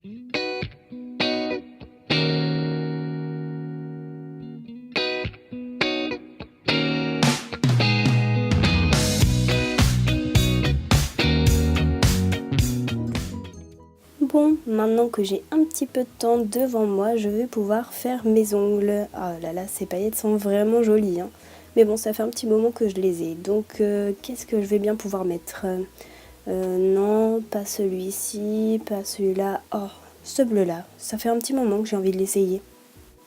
Bon, maintenant que j'ai un petit peu de temps devant moi, je vais pouvoir faire mes ongles. Oh là là, ces paillettes sont vraiment jolies, hein. Mais bon, ça fait un petit moment que je les ai. Donc, qu'est-ce que je vais bien pouvoir mettre? Non, pas celui-ci, pas celui-là. Oh, ce bleu-là, ça fait un petit moment que j'ai envie de l'essayer.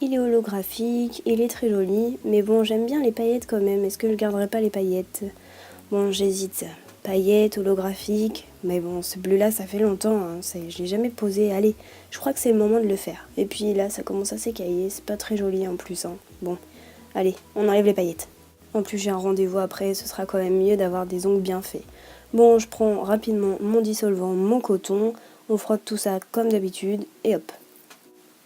Il est holographique, il est très joli, mais bon, j'aime bien les paillettes quand même. Est-ce que je garderai pas les paillettes? Bon, j'hésite. Paillettes, holographiques, mais bon, ce bleu-là, ça fait longtemps, hein. Je l'ai jamais posé. Allez, je crois que c'est le moment de le faire. Et puis là, ça commence à s'écailler, c'est pas très joli en plus, hein. Bon, allez, on enlève les paillettes. En plus, j'ai un rendez-vous après, ce sera quand même mieux d'avoir des ongles bien faits. Bon, je prends rapidement mon dissolvant, mon coton, on frotte tout ça comme d'habitude, et hop.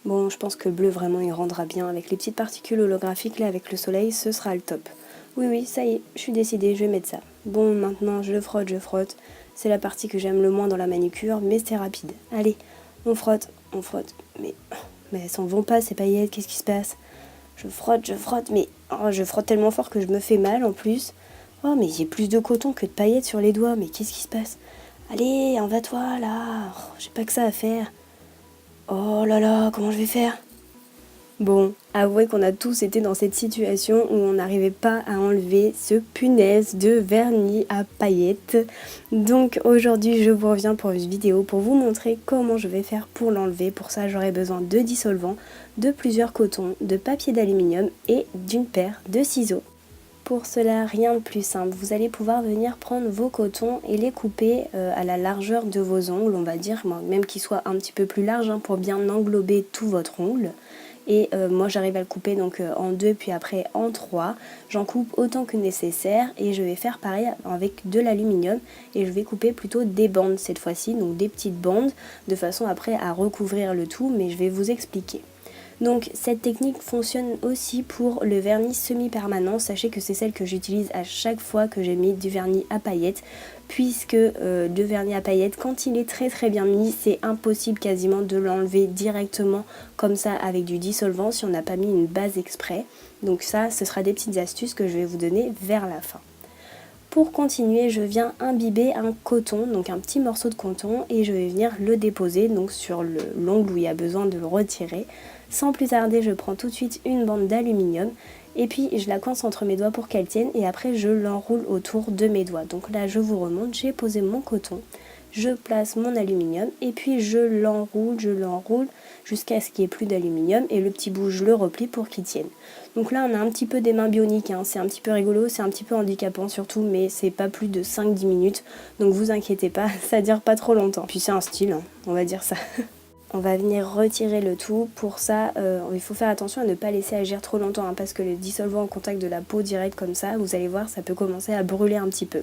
Bon, je pense que le bleu, vraiment, il rendra bien. Avec les petites particules holographiques, là, avec le soleil, ce sera le top. Oui, ça y est, je suis décidée, je vais mettre ça. Bon, maintenant, je frotte. C'est la partie que j'aime le moins dans la manucure, mais c'est rapide. Allez, on frotte. Mais elles s'en vont pas, ces paillettes, qu'est-ce qui se passe? Je frotte, mais je frotte tellement fort que je me fais mal, en plus. Oh, mais j'ai plus de coton que de paillettes sur les doigts, mais qu'est-ce qui se passe? Allez, en va-toi, là. Oh, j'ai pas que ça à faire. Oh là là, comment je vais faire? Bon, avouez qu'on a tous été dans cette situation où on n'arrivait pas à enlever ce punaise de vernis à paillettes. Donc aujourd'hui, je vous reviens pour une vidéo pour vous montrer comment je vais faire pour l'enlever. Pour ça, j'aurai besoin de dissolvant, de plusieurs cotons, de papier d'aluminium et d'une paire de ciseaux. Pour cela, rien de plus simple, vous allez pouvoir venir prendre vos cotons et les couper à la largeur de vos ongles, on va dire, même qu'ils soient un petit peu plus larges, hein, pour bien englober tout votre ongle. Et moi j'arrive à le couper donc en 2 puis après en 3. J'en coupe autant que nécessaire et je vais faire pareil avec de l'aluminium et je vais couper plutôt des bandes cette fois-ci, donc des petites bandes de façon après à recouvrir le tout, mais je vais vous expliquer. Donc cette technique fonctionne aussi pour le vernis semi-permanent. Sachez que c'est celle que j'utilise à chaque fois que j'ai mis du vernis à paillettes, puisque le vernis à paillettes, quand il est très bien mis, c'est impossible quasiment de l'enlever directement comme ça avec du dissolvant si on n'a pas mis une base exprès. Donc ça, ce sera des petites astuces que je vais vous donner vers la fin. Pour continuer, je viens imbiber un coton, donc un petit morceau de coton, et je vais venir le déposer donc sur l'ongle où il y a besoin de le retirer. Sans plus tarder, je prends tout de suite une bande d'aluminium et puis je la coince entre mes doigts pour qu'elle tienne et après je l'enroule autour de mes doigts. Donc là, je vous remonte, j'ai posé mon coton, je place mon aluminium et puis je l'enroule jusqu'à ce qu'il n'y ait plus d'aluminium et le petit bout, je le replie pour qu'il tienne. Donc là, on a un petit peu des mains bioniques, hein. C'est un petit peu rigolo, c'est un petit peu handicapant surtout, mais c'est pas plus de 5-10 minutes, donc vous inquiétez pas, ça dure pas trop longtemps. Puis c'est un style, hein, on va dire ça. On va venir retirer le tout. Pour ça, il faut faire attention à ne pas laisser agir trop longtemps, hein, parce que le dissolvant en contact de la peau direct comme ça, vous allez voir, ça peut commencer à brûler un petit peu.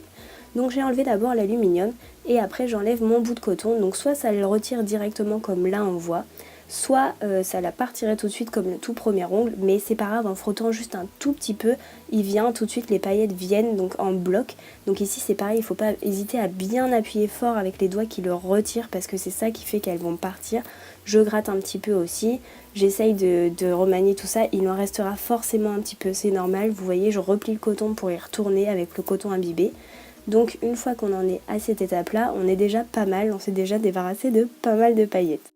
Donc j'ai enlevé d'abord l'aluminium et après j'enlève mon bout de coton. Donc soit ça le retire directement comme là on voit, soit ça la partirait tout de suite comme le tout premier ongle, mais c'est pas grave, en frottant juste un tout petit peu, il vient tout de suite, les paillettes viennent donc en bloc. Donc ici c'est pareil, il faut pas hésiter à bien appuyer fort avec les doigts qui le retirent parce que c'est ça qui fait qu'elles vont partir. Je gratte un petit peu aussi, j'essaye de remanier tout ça, il en restera forcément un petit peu, c'est normal. Vous voyez, je replie le coton pour y retourner avec le coton imbibé. Donc une fois qu'on en est à cette étape-là, on est déjà pas mal, on s'est déjà débarrassé de pas mal de paillettes.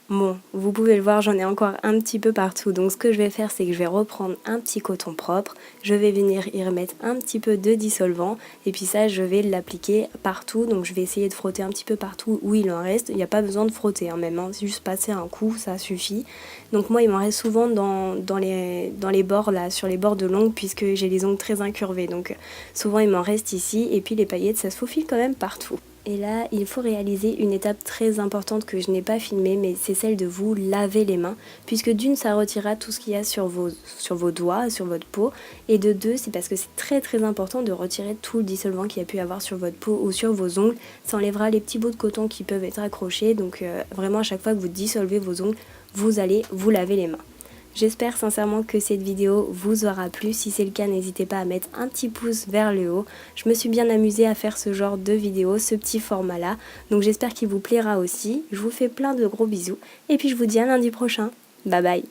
Bon, vous pouvez le voir, j'en ai encore un petit peu partout. Donc ce que je vais faire, c'est que je vais reprendre un petit coton propre. Je vais venir y remettre un petit peu de dissolvant. Et puis ça, je vais l'appliquer partout. Donc je vais essayer de frotter un petit peu partout où il en reste. Il n'y a pas besoin de frotter, hein, même. C'est juste passer un coup, ça suffit. Donc moi, il m'en reste souvent dans les bords, là, sur les bords de l'ongle, puisque j'ai les ongles très incurvés. Donc souvent, il m'en reste ici. Et puis les paillettes, ça se faufile quand même partout. Et là, il faut réaliser une étape très importante que je n'ai pas filmée, mais c'est celle de vous laver les mains, puisque d'une, ça retirera tout ce qu'il y a sur vos doigts, sur votre peau, et de deux, c'est parce que c'est très important de retirer tout le dissolvant qu'il y a pu avoir sur votre peau ou sur vos ongles. Ça enlèvera les petits bouts de coton qui peuvent être accrochés, donc vraiment à chaque fois que vous dissolvez vos ongles, vous allez vous laver les mains. J'espère sincèrement que cette vidéo vous aura plu. Si c'est le cas, n'hésitez pas à mettre un petit pouce vers le haut. Je me suis bien amusée à faire ce genre de vidéo, ce petit format là. Donc j'espère qu'il vous plaira aussi. Je vous fais plein de gros bisous. Et puis je vous dis à lundi prochain. Bye bye.